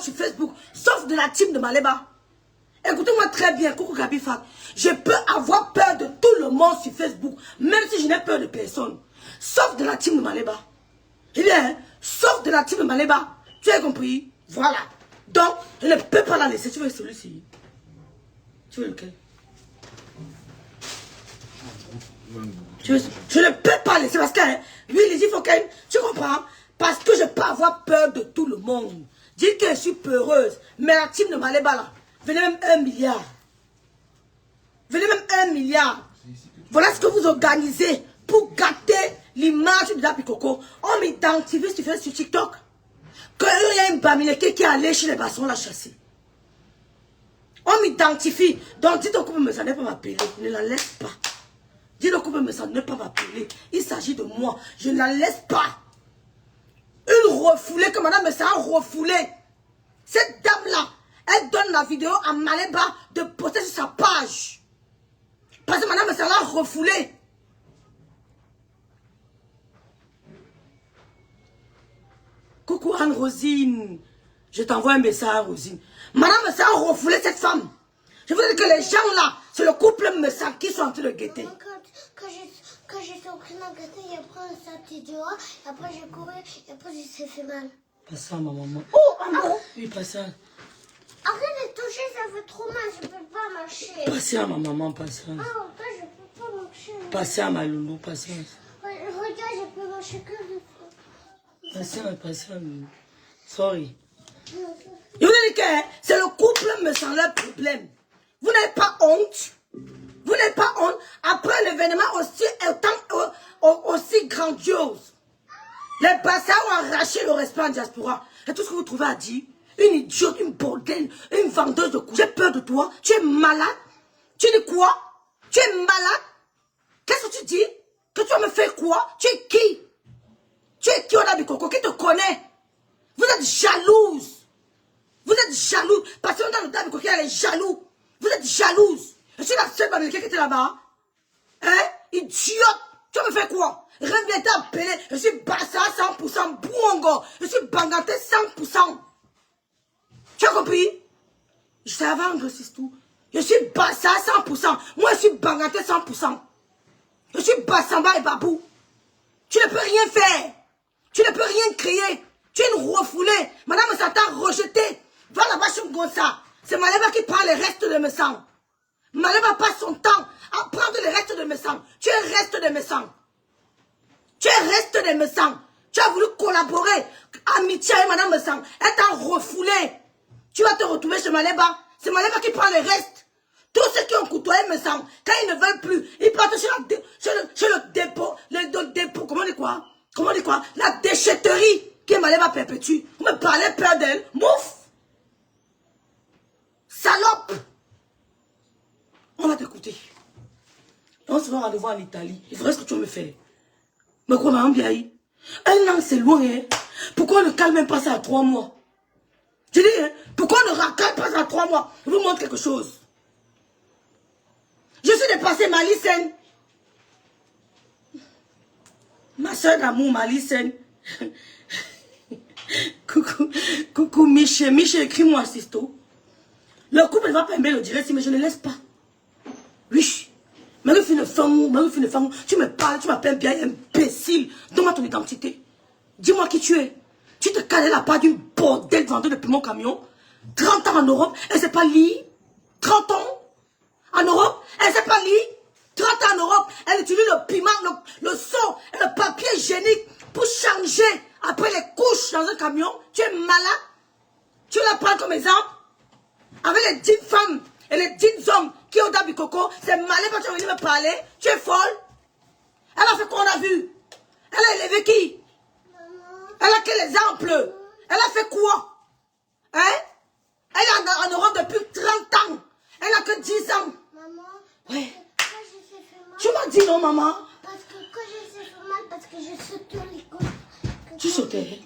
sur Facebook, sauf de la team de Maléba. Écoutez-moi très bien, Coucou Gabifak. Je peux avoir peur de tout le monde sur Facebook, même si je n'ai peur de personne. Sauf de la team de Maléba. Eh bien, sauf de la team de Maléba. Tu as compris? Voilà. Donc, je ne peux pas la laisser. Tu veux celui-ci? Tu veux lequel? Je ne peux pas laisser parce que lui, il dit, faut qu'elle... Tu comprends? Parce que je peux avoir peur de tout le monde. Dire que je suis peureuse. Mais la team de Maléba, là, venez même 1 milliard. Venez même 1 milliard. Voilà ce que vous organisez pour gâter l'image de Dabi Coco. On m'identifie sur TikTok. Qu'il y a une Bamileke qui est allé chez les bassons la chasser. On m'identifie. Donc, dites au couple, mais ça n'est pas m'appeler. Ne la laisse pas. Dites au couple, mais ça ne pas m'appeler. Il s'agit de moi. Je ne la laisse pas. Une refoulée que madame me s'est refoulée. Cette dame-là, elle donne la vidéo à Maléba de poster sur sa page. Parce que madame me s'est refoulée. Coucou Anne-Rosine. Je t'envoie un message, Rosine. Madame me s'est refoulée cette femme. Je vous dis que les gens là, c'est le couple me sent qui sont en train de guetter. Quand j'étais en train de guetter, il a pris un sac dehors, et après j'ai couru, et après il s'est fait mal. Pas ça, ma maman. Oh, Ambo. Oui, pas ça. Arrête de toucher, ça fait trop mal, je peux pas marcher. Pas ça, ma maman, pas ça. Ah, toi, je peux pas marcher. Pas ça, ma loulou, pas ça. Regarde, je peux marcher que de fois. Pas ça. Sorry. Je vous dis que c'est le couple me sent le problème. Vous n'avez pas honte. Vous n'avez pas honte. Après l'événement aussi grandiose. Les Bassas ont arraché le respect en diaspora. Et tout ce que vous trouvez à dire, une idiote, une bordelle, une vendeuse de coups. J'ai peur de toi. Tu es malade. Tu dis quoi? Tu es malade. Qu'est-ce que tu dis? Que tu vas me faire quoi? Tu es qui? Tu es qui, Oda Bikoko? Qui te connaît? Vous êtes jalouse. Vous êtes jalouse. Parce que dans le Oda Bikoko, elle est jaloux. Vous êtes jalouse. Je suis la seule Bamileke qui était là-bas. Hein? Idiote. Tu vas me faire quoi? Reviens t'appeler. Je suis Bassa 100%. Bouongo. Je suis Banganté 100%. Tu as compris? Je savais vendre, c'est tout. Je suis Bassa 100%. Moi, je suis Banganté 100%. Je suis Bassamba et Babou. Tu ne peux rien faire. Tu ne peux rien créer. Tu es une refoulée. Madame s'attend rejetée. Va là-bas chez Gonza. C'est Maléba qui prend les restes de mes sangs. Maléba passe son temps à prendre les restes de mes sangs. Tu es reste de mes sangs. Tu es reste de mes sangs. Tu as voulu collaborer. Amitié avec Madame Messang. Elle t'a refoulé. Tu vas te retrouver chez Maléba. C'est Maléba qui prend les restes. Tous ceux qui ont côtoyé Messang, quand ils ne veulent plus, ils partent chez le dépôt. Le dépôt. Comment on dit quoi? Comment on dit quoi? La déchetterie qui est Maléba perpétue. Vous me parlez peur d'elle. Mouf. Salope. On va t'écouter. On se va rendez-vous en Italie. Il faudrait ce que tu veux me faire. Mais quoi, maman Biaï? Un an, c'est loin, hein? Pourquoi on ne calme même pas ça à 3 mois? Je dis, hein? Pourquoi on ne calme pas ça à 3 mois? Je vous montre quelque chose. Je suis dépassée, Malicène. Ma soeur d'amour, Malicène. Coucou, Michel. Michel, écris-moi, Sisto. Le couple ne va pas aimer le direct, mais je ne laisse pas. Oui. Marie-Fille une femme, tu me parles, tu m'appelles bien imbécile. Donne-moi ton identité. Dis-moi qui tu es. Tu te cales la part d'une bordel vendeur depuis mon camion. 30 ans en Europe, elle ne sait pas lire. 30 ans en Europe, elle ne sait pas lire. 30 ans en Europe, elle utilise le piment, le sang et le papier hygiénique pour changer après les couches dans un camion. Tu es malade. Tu la prends comme exemple. Avec les 10 femmes et les 10 hommes qui ont d'habit coco, c'est malin quand tu es venu me parler. Tu es folle. Elle a fait quoi on a vu? Elle a élevé qui? Elle a quel exemple? Elle a fait quoi? Hein? Elle est en Europe depuis 30 ans. Elle n'a que 10 ans. Maman, Ouais. quand je s'est fait mal. Tu m'as dit non, maman? Parce que quand je s'est fait mal, parce que j'ai sauté au lit. Tu sautais?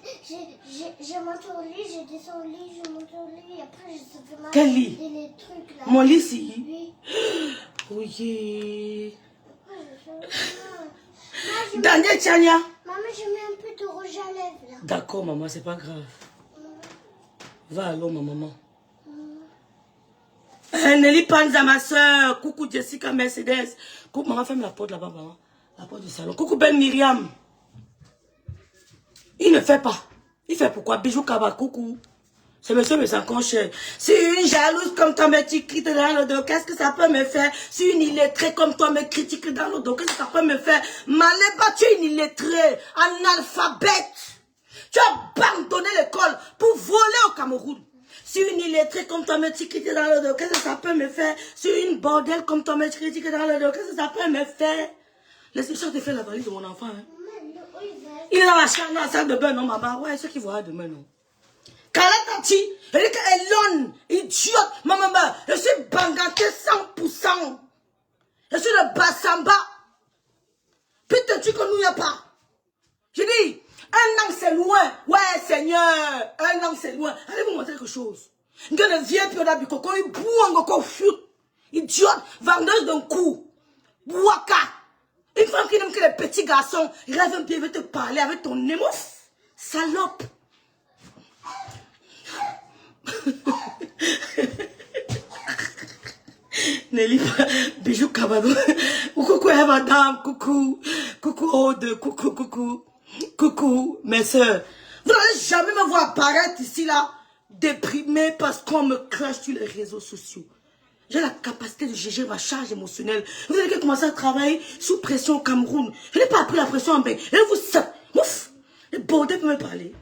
J'ai monté au lit, j'ai descendu au lit, j'ai monté au lit, et après je s'est fait mal. Quel lit? Et les trucs là. Mon lit ici? Oui. Oui. Après, je me suis fait mal. Daniel Tchania. Maman, je mets un peu de rouge à lèvres là. D'accord, maman, c'est pas grave. Va allô, ma maman. Nelly Panza, ma soeur. Coucou Jessica Mercedes. Coucou, maman, ferme la porte là-bas, maman. La porte du salon. Coucou Ben Myriam. Il ne fait pas. Il fait pourquoi? Bijou Kaba, coucou. C'est monsieur, mais c'est encore cher. Si une jalouse comme toi me critique dans le dos, qu'est-ce que ça peut me faire? Si une illettrée comme toi me critique dans le dos, qu'est-ce que ça peut me faire? Maléba, tu es une illettrée, analphabète. Tu as abandonné l'école pour voler au Cameroun. Si une illettrée comme toi me critique dans le dos, qu'est-ce que ça peut me faire? Si une bordel comme toi me critique dans le dos, qu'est-ce que ça peut me faire? Laisse-moi te faire la valise de mon enfant. Hein. Il est dans la chambre, dans la salle de bain, non, maman? Ouais, ce qu'il voit demain, non? Kalatati, elle est Elon, idiote, maman, je suis banganté 100%. Je suis le Bassamba. Putain, tu que nous n'y a pas. Je dis, un an c'est loin. Ouais, Seigneur, un an c'est loin. Allez vous montrer quelque chose. Quand le vieux pioda bikoko, il boue encore fut. Idiote, vendeuse d'un coup. Bouaka. Une femme qui n'aime que les petits garçons, il rêve un peu, il veut te parler avec ton émouf. Salope. Nelly, bijou Kabado. Coucou, madame, coucou. Coucou, Aude, coucou, mes soeurs. Vous n'allez jamais me voir apparaître ici, là, déprimée parce qu'on me crache sur les réseaux sociaux. J'ai la capacité de gérer ma charge émotionnelle. Vous avez commencé à travailler sous pression au Cameroun. Je n'ai pas appris la pression en bain. Et vous savez, ouf, les bordels peuvent me parler.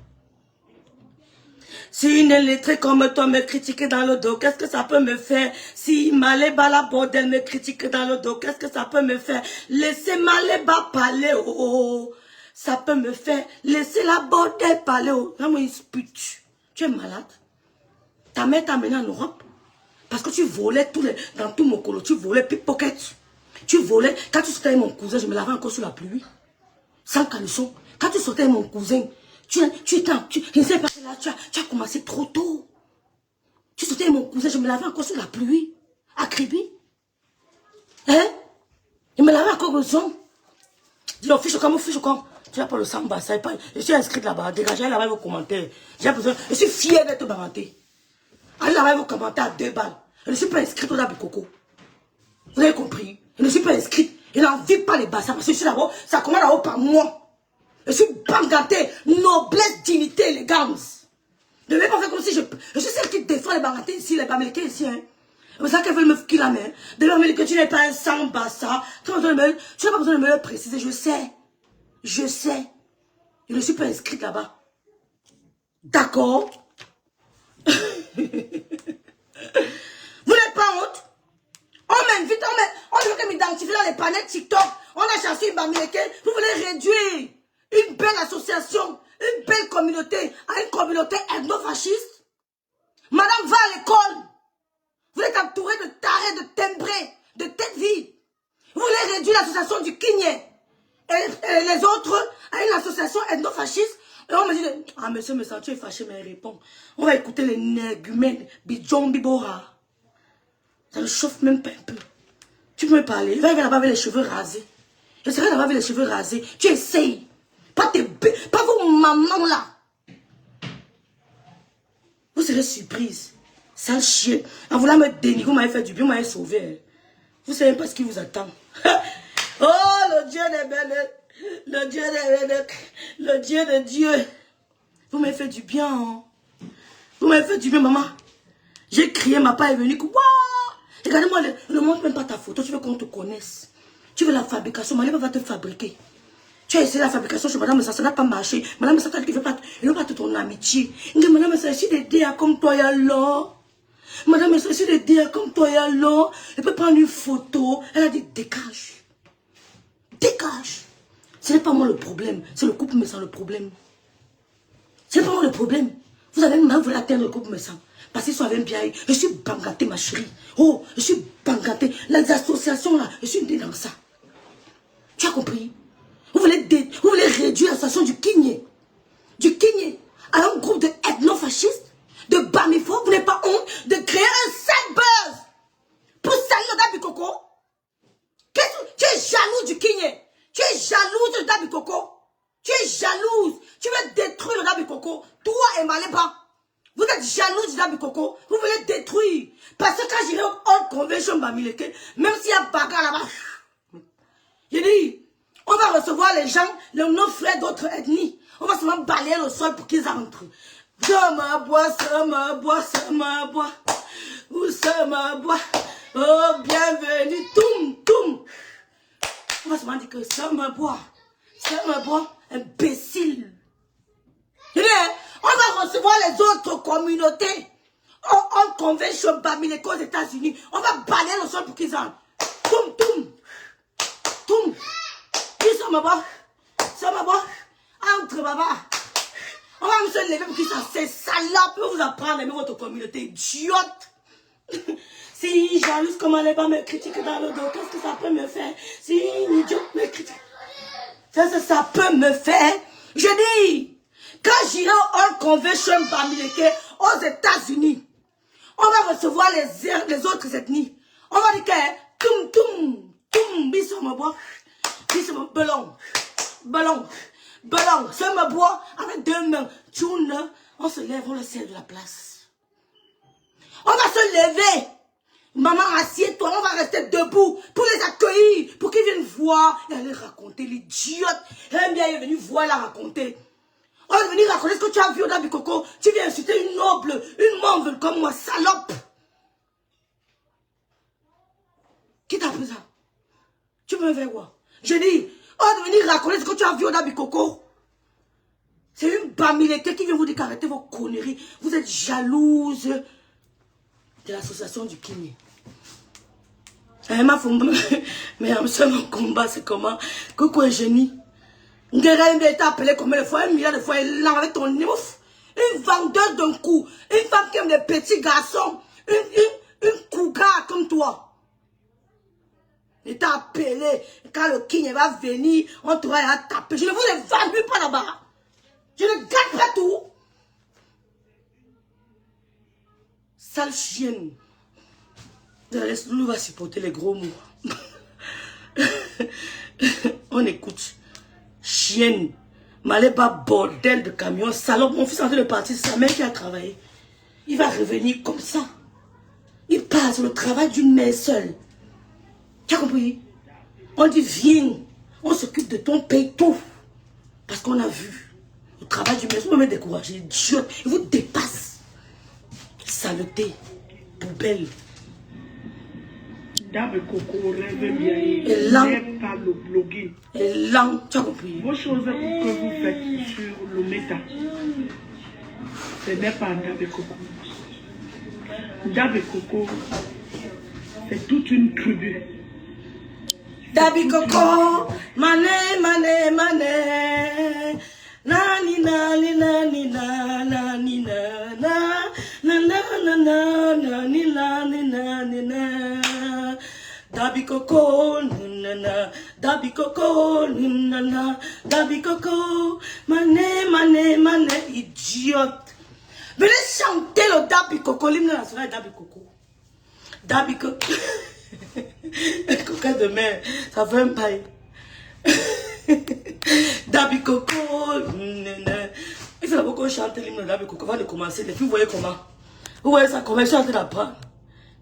Si une illettrée comme toi me critique dans le dos, qu'est-ce que ça peut me faire? Si Maléba la bordel me critique dans le dos, qu'est-ce que ça peut me faire? Laissez Maléba parler, oh. Ça peut me faire. Laissez la bordel parler, oh. Là, moi, il se pute. Tu es malade. Ta mère t'a amené en Europe. Parce que tu volais dans tout mon colo. Tu volais pickpocket. Tu volais. Quand tu sortais avec mon cousin, je me lavais encore sous la pluie. Sans caleçon. Quand tu sortais avec mon cousin, je ne sais pas, là, tu as commencé trop tôt. Tu sortais avec mon cousin, je me lavais encore sous la pluie. À Kribi. Hein? Je me lavais encore au son. Dis, fiche comme. Tu n'as pas le samba, ça pas. Je suis inscrite là-bas. Dégagez là-bas vos commentaires. J'ai besoin. Je suis fière d'être baranté. Allez là-bas vos commentaires à 2 balles. Je ne suis pas inscrite au Dabi Coco. Vous avez compris? Je ne suis pas inscrite. Je n'en vis pas les bassins parce que je suis là-bas. Ça commence là-haut par moi. Je suis bangaté. Noblesse, dignité, élégance. Ne vais pas faire comme si je suis celle qui défend les bangatés ici, les Américains ici. Hein. C'est pour ça qu'elles veulent me filer la main. De l'Amérique, tu n'es pas un samba, tu n'as pas besoin de me le préciser. Je sais. Je sais. Je ne suis pas inscrite là-bas. D'accord? Vous n'êtes pas honte? On m'invite, on veut m'identifier dans les panels TikTok. On a chassé une américaine. Vous voulez réduire une belle association, une belle communauté à une communauté ethno-fasciste? Madame va à l'école. Vous êtes entouré de tarés, de timbrés, de têtes vides. Vous voulez réduire l'association du Kinyé et les autres à une association ethno-fasciste? Et on me dit, ah monsieur, me sens tu es fâché, mais il répond. On va écouter les nègumènes, Bidjon Bibora. Ça ne chauffe même pas un peu. Tu peux me parler. Il va là-bas avec les cheveux rasés. Je serai là-bas avec les cheveux rasés. Tu essayes. Pas vos mamans là. Vous serez surprise. Sale chien. En voulant me dénigrer, vous m'avez fait du bien, vous m'avez sauvé. Vous savez pas ce qui vous attend. Oh, le Dieu des belles. Le Dieu des belles. Le Dieu de Dieu. Vous m'avez fait du bien. Hein? Vous m'avez fait du bien, maman. J'ai crié, ma part est venue. Waouh! Regardez-moi, ne montre même pas ta photo. Tu veux qu'on te connaisse. Tu veux la fabrication. Madame va te fabriquer. Tu as essayé la fabrication chez madame, ça n'a pas marché. Madame, ça ne veut pas ton amitié. Madame, ça ici des DA comme toi, alors. Madame, ça ici des DA comme toi, alors. Elle peut prendre une photo. Elle a dit, dégage. Dégage. Ce n'est pas moi le problème. C'est le couple me sent le problème. Ce n'est pas moi le problème. Vous avez même voulu atteindre le couple me sent. Parce qu'ils sont avec bien. Je suis bangatée, ma chérie. Oh, je suis bangatée. Les associations là, je suis née dans ça. Tu as compris? Vous voulez réduire l'association du Kinyé à un groupe de ethno-fascistes, de bamifos. Vous n'avez pas honte de créer un sale buzz pour salir le Dabi Coco? Tu es jalouse du Kinyé. Tu es jalouse du Dabi Coco. Tu es jalouse. Tu veux détruire le Dabi Coco. Toi et Maléba. Vous êtes jaloux du Dabi Coco. Vous voulez détruire. Parce que quand j'irai au Hall Convention Bamileke, même s'il y a bagarre là-bas, j'ai dit, on va recevoir les gens, nos frères d'autres ethnies. On va seulement balayer le sol pour qu'ils entrent. Ça me boit, ça me boit, ça me boit. Où ça me boit. Oh, bienvenue. Toum, toum. On va seulement dire que ça me boit. Ça me boit. Imbécile. J'ai dit, on va recevoir les autres communautés. On convention Bamileke aux États-Unis. On va balayer le sol pour qu'ils entrent. Toum, toum. Toum. Dis ça me boit. Ça me boit. Entre, baba. On va me se lever pour qu'ils s'en... Ces salopes peuvent vous apprendre à aimer votre communauté. Idiote. Si jalouse, comment elle va me critiquer dans le dos? Qu'est-ce que ça peut me faire? Si une idiote me critique. Ça peut me faire. Je dis, quand j'irai au Hall Convention Bamileke aux États-Unis, on va recevoir les autres ethnies. On va dire que toum toum toum biso me boit, biso me ballon, ballon, ballon, ça me boit avec deux mains. Tchoune, on se lève, on le sert de la place. On va se lever. Maman, assieds-toi, on va rester debout pour les accueillir, pour qu'ils viennent voir et aller raconter. L'idiote, elle est venue voir et la raconter. On va venir raconter ce que tu as vu au Dabi Coco. Tu viens insulter une noble, une membre comme moi, salope. Qui t'a fait ça? Tu me fais quoi? Je dis, on va venir raconter ce que tu as vu au Dabi Coco. C'est une Bamileke qui vient vous dire qu'arrêtez vos conneries. Vous êtes jalouse de l'association du Kiné. Mais mon combat, c'est comment? Coucou et génie. Nguerel t'a appelé combien de fois? 1 milliard de fois. Elle l'a avec ton ouf. Une vendeuse d'un coup. Une femme qui aime les petits garçons. Une cougar comme toi. Il t'a appelé. Quand le king va venir, on te va taper. Je ne vous ai vendu pas là-bas. Je ne garde pas tout. Sale chienne. Nous va supporter les gros mots. On écoute. Chienne. Maléba, bordel de camion. Salope. Mon fils est en train de partir. C'est sa mère qui a travaillé. Il va revenir comme ça. Il part sur le travail d'une mère seule. Tu as compris? On dit viens. On s'occupe de ton paye tout. Parce qu'on a vu. Le travail d'une mère seule. On me décourager. Idiot. Il vous dépasse. Saleté. Poubelle. Dabi Coco rêve bien. Et là, pas le blogging. et là, tu as compris. Vos choses que vous faites sur le méta, ce n'est pas Dabi Coco. Dabi Coco, c'est toute une tribu. Dabi Coco, mané, mané, mané. Nani, nani, nani, nani, nani, nani. Dabi Coco, nana, Dabi Coco, nana, Dabi Coco, mané, mané, mané, idiote. Venez chanter le Dabi Coco, l'hymne national Dabi Coco. Dabi Coco. Coca de mer, ça fait un bail. Dabi Coco, il faut beaucoup chanter l'hymne Dabi Coco avant de commencer. Les filles, vous voyez comment? Vous voyez ça comment? Je suis en train d'apprendre.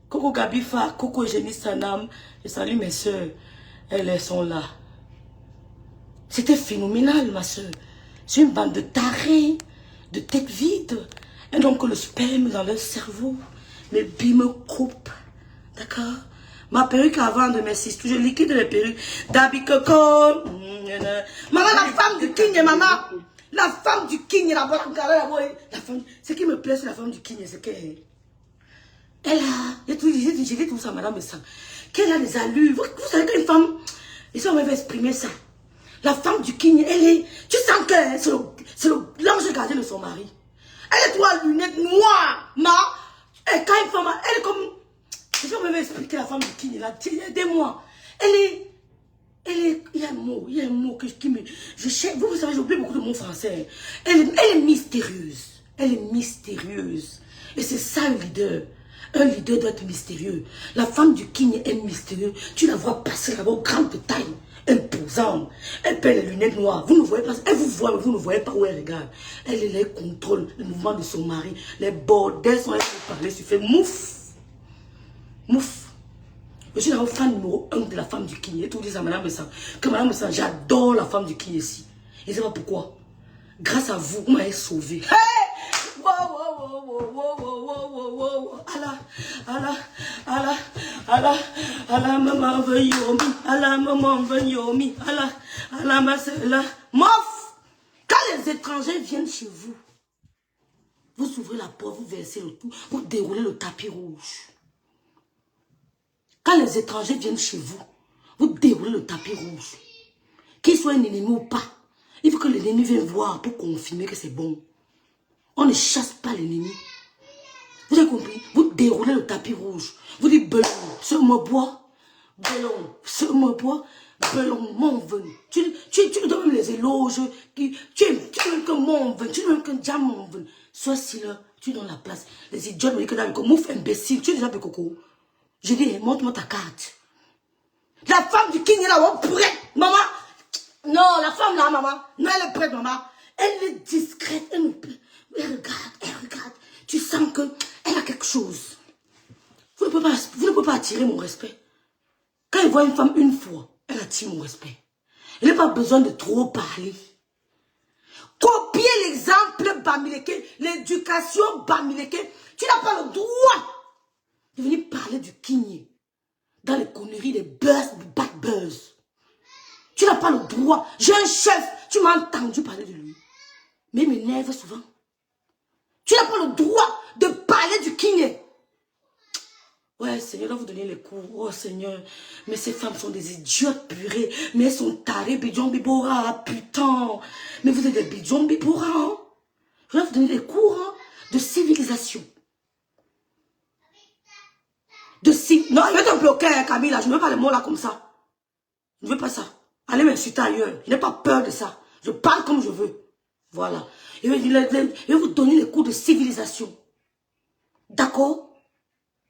Coco Gabifa, Coco Eugénie Sanam, je salue mes soeurs, elles sont là. C'était phénoménal, ma soeur. C'est une bande de tarés, de têtes vides. Et donc le sperme dans leur cerveau, mes billes me coupent. D'accord? Ma perruque avant de mes sisters, je liquide les perruques. Dabi Coco. Maman, la femme du king, maman. La femme du king, la femme. Ce qui me plaît, c'est la femme du king, c'est qu'elle. Elle a, j'ai dit tout ça, madame me sang, qu'elle a des allures. Vous savez qu'une femme, et si on m'avait exprimé ça, la femme du king, elle est, tu sens que c'est l'ange gardien de son mari. Elle est trois lunettes noires, et quand une femme, elle est comme, et si on m'avait expliqué la femme du king, là, aidez-moi. Elle est, il y a un mot qui me, je cherche, vous savez, j'ai oublié beaucoup de mots français. Elle est mystérieuse. Elle est mystérieuse. Et c'est ça un leader. Un leader doit être mystérieux. La femme du king est mystérieuse. Tu la vois passer là-bas, grande de taille. imposante. Elle perd les lunettes noires. Vous ne voyez pas. Elle vous voit, mais vous ne voyez pas où elle regarde. Elle contrôle le mouvement de son mari. Les bordels sont là pour parler. Tu fais mouf. Mouf. Je suis la fan numéro 1 de la femme du King. Et tout dit à Madame Messa. Que Madame Messa, j'adore la femme du King ici. Et c'est pas pourquoi. Grâce à vous, vous m'avez sauvé. Hey! Wow. Allah, maman veut yomi. Allah, maman veut yomi. Allah, ma soeur. Mof! Quand les étrangers viennent chez vous, vous ouvrez la porte, vous versez le tout, vous déroulez le tapis rouge. Quand les étrangers viennent chez vous, vous déroulez le tapis rouge. Qu'il soit un ennemi ou pas, il faut que l'ennemi vienne voir pour confirmer que c'est bon. On ne chasse pas l'ennemi. Vous avez compris? Vous déroulez le tapis rouge. Vous dites, belon, ce me bois. Belon, ce me bois. Belon, mon vin. Tu lui donnes même les éloges. Tu veux même que mon vin. Tu veux même que diable mon vin. Sois si là, tu donnes la place. Les idiots me disent que d'habitude, mouf imbécile. Tu es déjà Coco. Je dis, montre-moi ta carte. La femme du King est là, on prête, maman. Non, la femme là, maman. Non, elle est prête, maman. Elle est discrète. Elle regarde. Tu sens qu'elle a quelque chose. Vous ne pouvez pas attirer mon respect. Quand elle voit une femme une fois, elle attire mon respect. Elle n'a pas besoin de trop parler. Copier l'exemple Bamileke, l'éducation Bamileke. Tu n'as pas le droit de venir parler du King dans les conneries, les buzz, les bad buzz. Tu n'as pas le droit. J'ai un chef, tu m'as entendu parler de lui. Mais il m'énerve souvent. Tu n'as pas le droit de parler du King. Ouais, Seigneur, doit vous donner les cours. Oh, Seigneur, mais ces femmes sont des idiotes purées. Mais elles sont tarées, bidjon bibora, putain. Mais vous êtes des bidjon bibora, hein? Je dois vous donner des cours, hein, de civilisation. Non, je vais te bloquer, Camilla. Je ne veux pas les mots là comme ça. Je ne veux pas ça. Allez m'insulter ailleurs. Je n'ai pas peur de ça. Je parle comme je veux. Voilà. Je vais vous donner les cours de civilisation. D'accord?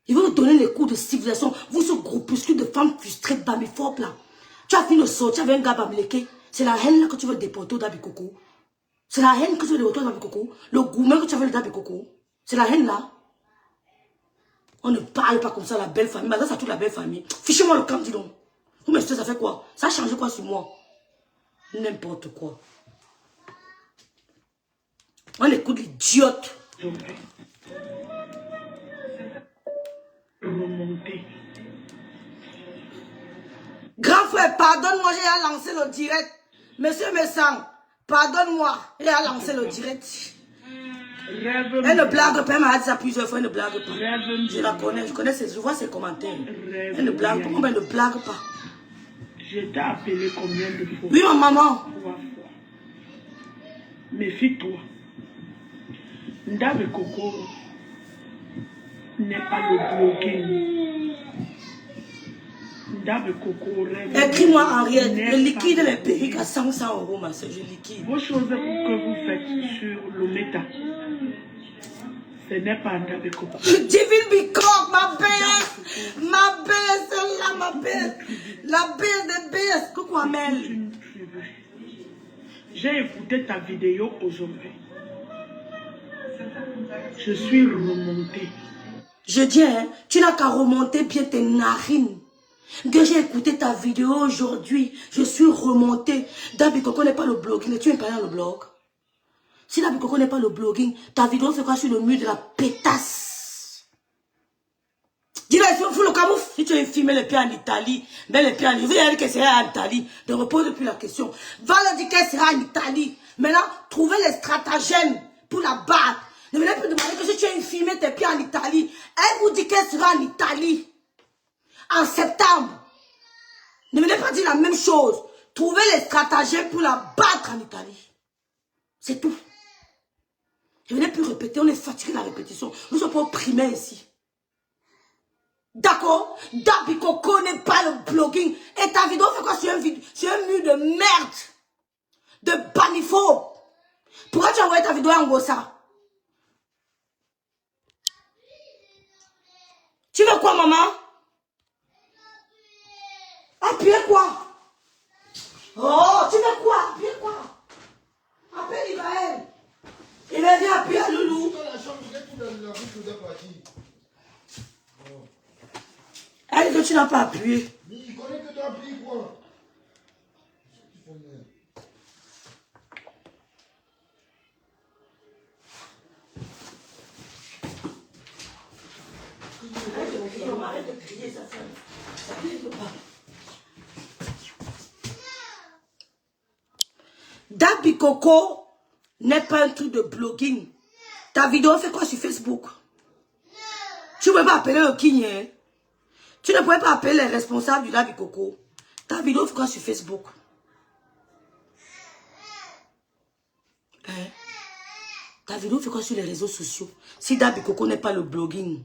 Je vais vous donner les cours de civilisation. Vous, ce groupuscule de femmes frustrées, bamifopes là. Tu as fini de sortir avec un gars bamileke. C'est la haine là que tu veux déporter au Dabikoko. C'est la haine que tu veux déporter au Dabikoko. Le gourmet que tu as fait le Dabikoko. C'est la haine là. On ne parle pas comme ça, la belle famille. Maintenant, ça toute la belle famille. Fichez-moi le camp, dis donc. Vous me ça fait quoi? Ça a changé quoi sur moi? N'importe quoi. On écoute l'idiote. Remonter. Grand frère, pardonne-moi, j'ai lancé le direct. Monsieur Messang, pardonne-moi, j'ai lancé le direct. Elle ne blague pas, elle m'a dit ça plusieurs fois, elle ne blague pas. Je la connais, je vois ses commentaires. Elle ne blague pas, elle ne blague pas. Je t'ai appelé combien de fois? Oui, ma maman. 3 fois. Méfie-toi. Ndabe Coco n'est pas le blogging. Ndabe Coco rêve. Écris-moi Henriette, je liquide les perruques à 500 €, ma soeur, je liquide. Vos choses que vous faites sur l'Ometa, ce n'est pas Ndabe Coco. Divine Bicroc, ma belle, celle-là, ma belle. La belle des belles. Coucou Amel. J'ai écouté ta vidéo aujourd'hui. Je suis remontée. Je dis, hein, tu n'as qu'à remonter bien tes narines. Que j'ai écouté ta vidéo aujourd'hui, je suis remontée. Dabikoko n'est pas le blogging, tu aimes pas le blog. Si Dabikoko n'est pas le blogging, ta vidéo c'est quoi sur le mur de la pétasse? Dis-le, il faut le camoufle. Si tu as filmé les pieds en Italie, mais les pieds en Italie, vous allez dire que c'est en Italie. Ne repose plus la question. Va leur dire qu'elle sera en Italie. Maintenant, trouvez les stratagèmes pour la battre. Ne venez plus demander que si tu as filmé tes pieds en Italie, elle vous dit qu'elle sera en Italie. En septembre. Ne venez pas dire la même chose. Trouvez les stratagèmes pour la battre en Italie. C'est tout. Ne venez plus répéter, on est fatigué de la répétition. Nous sommes pas opprimés ici. D'accord? Dabikoko n'est pas le blogging. Et ta vidéo fait quoi sur un mur de merde? De banifo. Pourquoi tu as envoyé ta vidéo en Gossa? Tu veux quoi, maman? Appuyer quoi? Oh, tu veux quoi? Appuyer quoi? Appelle Ibaël. Il a dit appuyer à Loulou. Elle dit que tu n'as pas appuyé. Mais il connaît que tu as appuyé quoi? Arrête de crier, ça ne pas. Dabi Coco n'est pas un truc de blogging. Ta vidéo fait quoi sur Facebook? Tu ne peux pas appeler le king, hein? Tu ne pouvais pas appeler les responsables du Dabi Coco. Ta vidéo fait quoi sur Facebook? Hein? Ta vidéo fait quoi sur les réseaux sociaux? Si Dabi Coco n'est pas le blogging,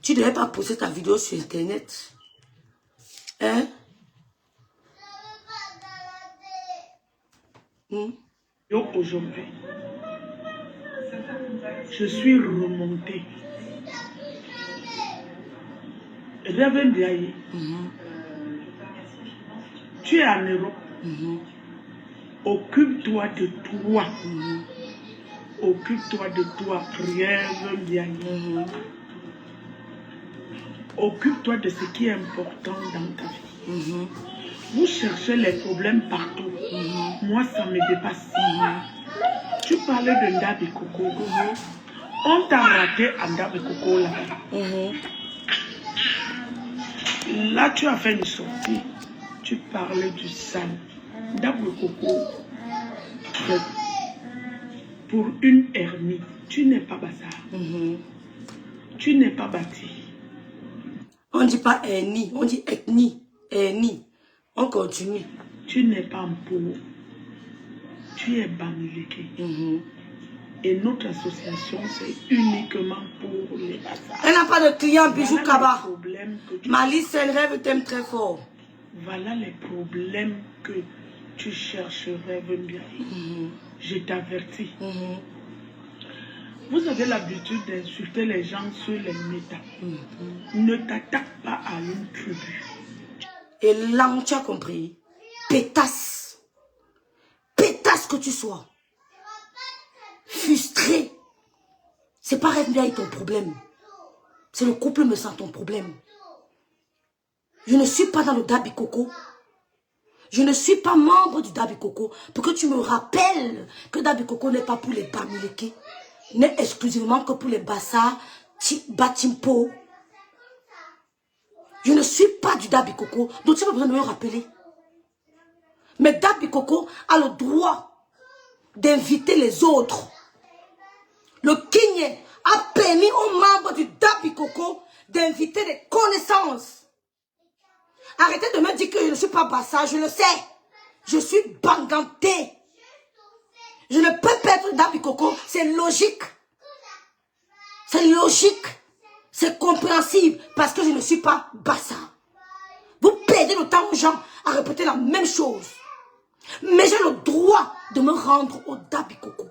tu ne devais pas poster ta vidéo sur Internet. Hein? Aujourd'hui, je suis remontée. Rêve Ndiaye, tu es en Europe. Occupe-toi de toi. Occupe-toi de toi, Rêve Ndiaye. Occupe-toi de ce qui est important dans ta vie. Vous cherchez les problèmes partout. Moi, ça me dépasse. Tu parlais de Ndabi Coco. On t'a raté à Ndabi Coco là. Là, tu as fait une sortie. Tu parlais du sale. Ndabi Coco, pour une hermie, tu n'es pas bazar. Tu n'es pas bâti. On ne dit pas ethnie, on dit ethnie. Ethnie. On continue. Tu n'es pas un pauvre. Tu es Bamileke. Et notre association, c'est uniquement pour les bazars. Elle n'a pas de client, bijou Kaba. Voilà Malice, elle rêve, t'aime très fort. Voilà les problèmes que tu cherches, Rêve Ndiaye. Je t'avertis. Vous avez l'habitude d'insulter les gens sur les méta. Ne t'attaque pas à une tribu. Et là, tu as compris. Pétasse. Pétasse que tu sois. Frustré. C'est pas Rêve Ndiaye ton problème. C'est le couple me sent ton problème. Je ne suis pas dans le Dabi Coco. Je ne suis pas membre du Dabi Coco. Pour que tu me rappelles que Dabi Coco n'est pas pour les Bamileke. N'est exclusivement que pour les Bassa, Batimpo. Je ne suis pas du Dabi Coco. Donc tu n'as pas besoin de me rappeler. Mais Dabi Coco a le droit d'inviter les autres. Le King a permis aux membres du Dabi Coco d'inviter des connaissances. Arrêtez de me dire que je ne suis pas Bassa, je le sais. Je suis Banganté. Je ne peux pas être Dabi Coco, c'est logique. C'est logique. C'est compréhensible parce que je ne suis pas Bassa. Vous perdez le temps aux gens à répéter la même chose. Mais j'ai le droit de me rendre au Dabi Coco.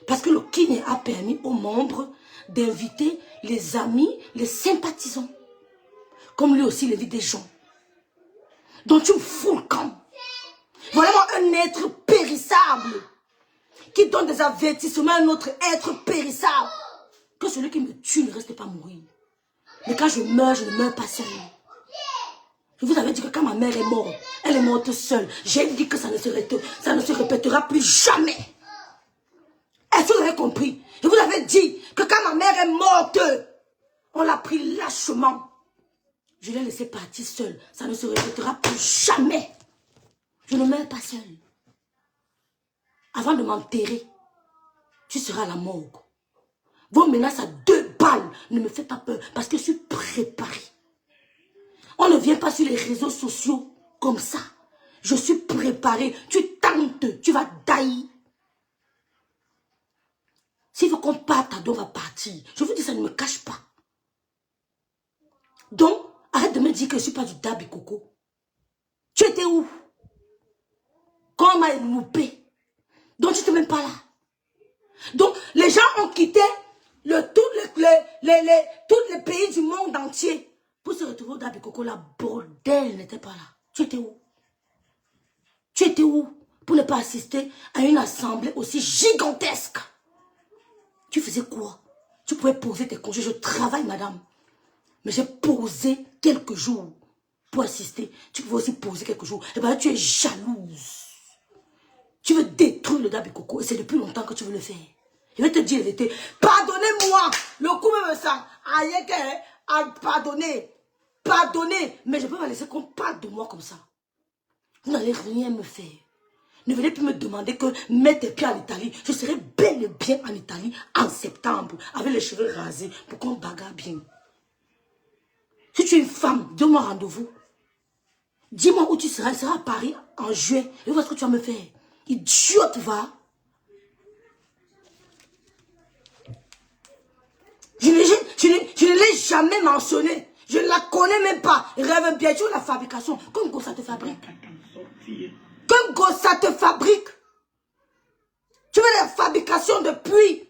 Parce que le King a permis aux membres d'inviter les amis, les sympathisants. Comme lui aussi, il invite des gens. Donc tu me fous le camp. Voilà un être périssable qui donne des avertissements à un autre être périssable. Que celui qui me tue ne reste pas mourir. Mais quand je meurs, je ne meurs pas seul. Je vous avais dit que quand ma mère est morte, elle est morte seule. J'ai dit que ça ne se répétera plus jamais. Est-ce que vous avez compris? Je vous avais dit que quand ma mère est morte, on l'a pris lâchement. Je l'ai laissé partir seule. Ça ne se répétera plus jamais. Je ne meurs pas seule. Avant de m'enterrer, tu seras à la morgue. Vos menaces à 2 balles ne me fait pas peur parce que je suis préparée. On ne vient pas sur les réseaux sociaux comme ça. Je suis préparée. Tu tentes, tu vas dailler. S'il faut qu'on parte, Tado va partir. Je vous dis, ça ne me cache pas. Donc, arrête de me dire que je ne suis pas du Dabi Coco. Tu étais où? Quand on m'a loupé. Donc, tu n'étais même pas là. Donc, les gens ont quitté tous les pays du monde entier pour se retrouver au Dabi Coco. La bordel n'était pas là. Tu étais où? Tu étais où pour ne pas assister à une assemblée aussi gigantesque? Tu faisais quoi? Tu pouvais poser tes congés. Je travaille, madame. Mais j'ai posé quelques jours pour assister. Tu pouvais aussi poser quelques jours. Et bien là, tu es jalouse. Tu veux détruire le Dabi Coco. Et c'est depuis longtemps que tu veux le faire. Je vais te dire la vérité. Pardonnez-moi. Le coup me sent. Aïe, pardonnez. Pardonnez. Mais je peux pas laisser qu'on parle de moi comme ça. Vous n'allez rien me faire. Ne venez plus me demander que mettre tes pieds en Italie. Je serai bel et bien en Italie en septembre. Avec les cheveux rasés. Pour qu'on bagarre bien. Si tu es une femme, donne-moi rendez-vous. Dis-moi où tu seras. Il sera à Paris en juin. Et vois ce que tu vas me faire. Idiote, va. Je ne l'ai jamais mentionné. Je ne la connais même pas. Rêve bien sûr la fabrication. Comme ça te fabrique. Comme ça te fabrique. Tu veux la fabrication depuis.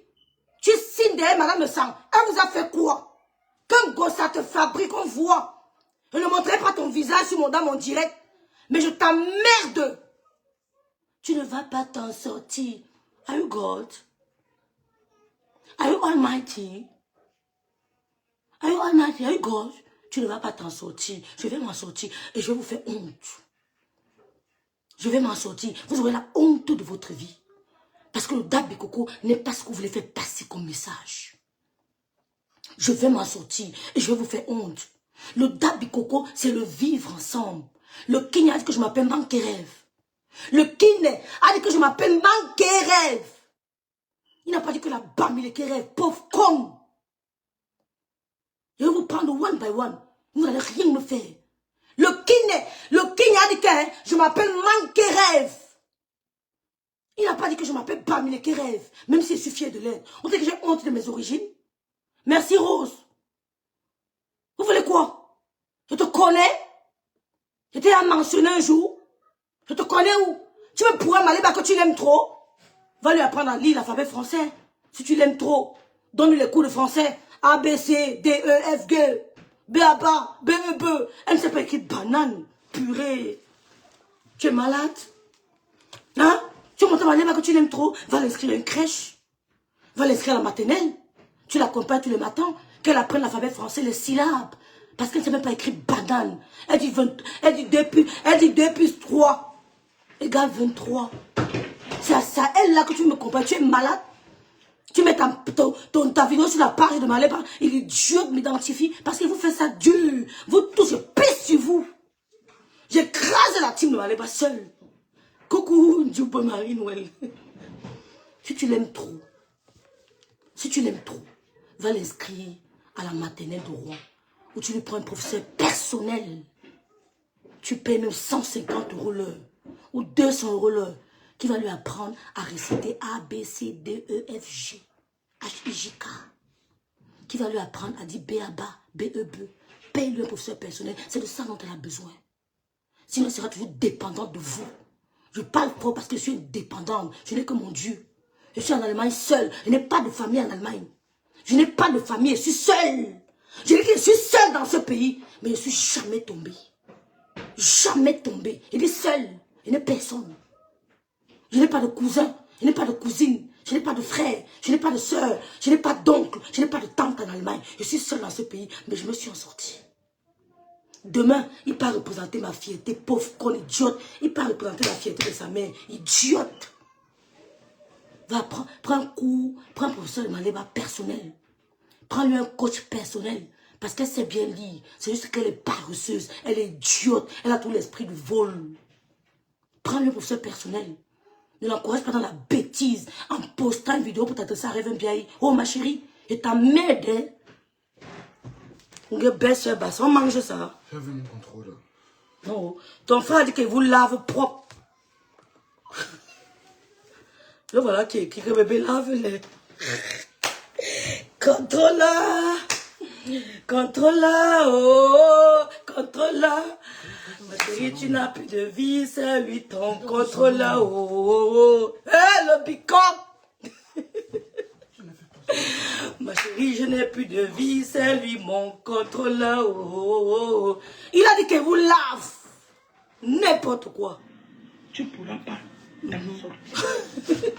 Tu signes derrière Madame Le Sang. Elle vous a fait quoi? Comme ça te fabrique, on voit. Je ne montrerai pas ton visage dans mon direct. Mais je t'emmerde. Tu ne vas pas t'en sortir. Are you God? Are you Almighty? Are you Almighty? Are you God? Tu ne vas pas t'en sortir. Je vais m'en sortir et je vais vous faire honte. Je vais m'en sortir. Vous aurez la honte de votre vie. Parce que le Dabi Coco n'est pas ce que vous voulez faire passer comme message. Je vais m'en sortir et je vais vous faire honte. Le Dabi Coco, c'est le vivre ensemble. Le King a dit que je m'appelle Mankerève. Le King a dit que je m'appelle Mankerève. Il n'a pas dit que la Bamile Kerève, pauvre con. Je vais vous prendre one by one. Vous n'allez rien me faire. Le King a dit que je m'appelle Mankerève. Il n'a pas dit que je m'appelle Bamile Kerève. Même s'il suffit de l'aide. On dit que j'ai honte de mes origines. Merci Rose. Vous voulez quoi? Je te connais. Je t'ai mentionné un jour. Je te connais où? Tu me pourrais m'aller parce que tu l'aimes trop. Va lui apprendre à lire l'alphabet français. Si tu l'aimes trop, donne-lui les cours de français. A, B, C, D, E, F, G. B, A, B, E, B. Elle ne sait pas écrire banane. Purée. Tu es malade? Hein? Tu montes à aller parce que tu l'aimes trop. Va l'inscrire à une crèche. Va l'inscrire à la maternelle. Tu l'accompagnes tous les matins. Qu'elle apprenne l'alphabet français, les syllabes. Parce qu'elle ne sait même pas écrire banane. Elle dit 2 plus 3 égale 23. C'est à ça, elle là que tu me compares. Tu es malade. Tu mets ta vidéo sur la page de ma lèvre. Il est dur de m'identifier. Parce qu'il vous fait ça dur. Vous tous, je pisse sur vous. J'écrase la team de ma lèvre seule. Coucou, Djoubo Marie-Noël. Si tu l'aimes trop. Si tu l'aimes trop. Va l'inscrire à la maternelle de Rouen. Où tu lui prends un professeur personnel. Tu payes même 150 € l'heure. Ou 200 € l'heure. Qui va lui apprendre à réciter A, B, C, D, E, F, G, H, I, J, K. Qui va lui apprendre à dire B, A, B, E, B. Paye-lui un professeur personnel. C'est de ça dont elle a besoin. Sinon, elle sera toujours dépendante de vous. Je parle fort parce que je suis dépendante. Je n'ai que mon Dieu. Je suis en Allemagne seule. Je n'ai pas de famille en Allemagne. Je n'ai pas de famille. Je suis seule. Je dis que je suis seule dans ce pays. Mais je ne suis jamais tombée. Jamais tombée. Je dis seule. Je n'ai personne. Je n'ai pas de cousin. Je n'ai pas de cousine. Je n'ai pas de frère. Je n'ai pas de soeur. Je n'ai pas d'oncle. Je n'ai pas de tante en Allemagne. Je suis seule dans ce pays. Mais je me suis en sortie. Demain, il peut représenter ma fierté. Pauvre con, idiote. Il peut représenter la fierté de sa mère. Idiote. Va, prends un cours. Prends un professeur de Maléba personnel. Prends-lui un coach personnel. Parce qu'elle sait bien lire. C'est juste qu'elle est paresseuse. Elle est idiote. Elle a tout l'esprit du vol. Prends-lui un professeur personnel. Ne l'encourage pas dans la bêtise. En postant une vidéo pour t'adresser à Rêve bien. Oh ma chérie, je t'emmerde. Hein? On mange ça. J'avais mon contrôle. Non. Ton frère dit qu'il vous lave propre. Le voilà qui écrit que bébé lave les. Contrôleur. Contrôleur. Oh. Contrôleur. Ma chérie, tu n'as plus de vie, c'est lui ton contrôleur. Oh. Hé, le bicop. Ma chérie, je n'ai plus de vie, c'est lui mon contrôleur. Oh. Il a dit qu'il vous lave. N'importe quoi. tu ne pourras pas t'en sortir.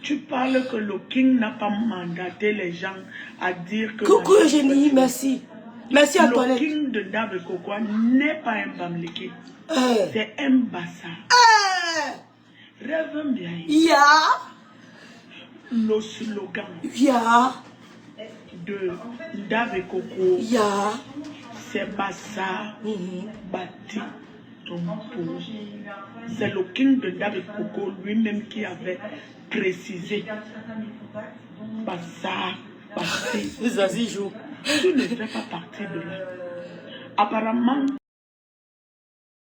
Tu parles que le King n'a pas mandaté les gens à dire que... Coucou Eugénie, merci. Merci Antoinette. Le King de Dabe Koko n'est pas un Bamleke. C'est un Bassa. Rêve bien. Ya. Le slogan Ya. de Dabe Koko, Ya. c'est Bassa bâti ton pot. C'est le King de Dabe Koko lui-même qui avait précisé Bassa bâti. Zazie joue. Tu ne fais pas partie de là. Apparemment,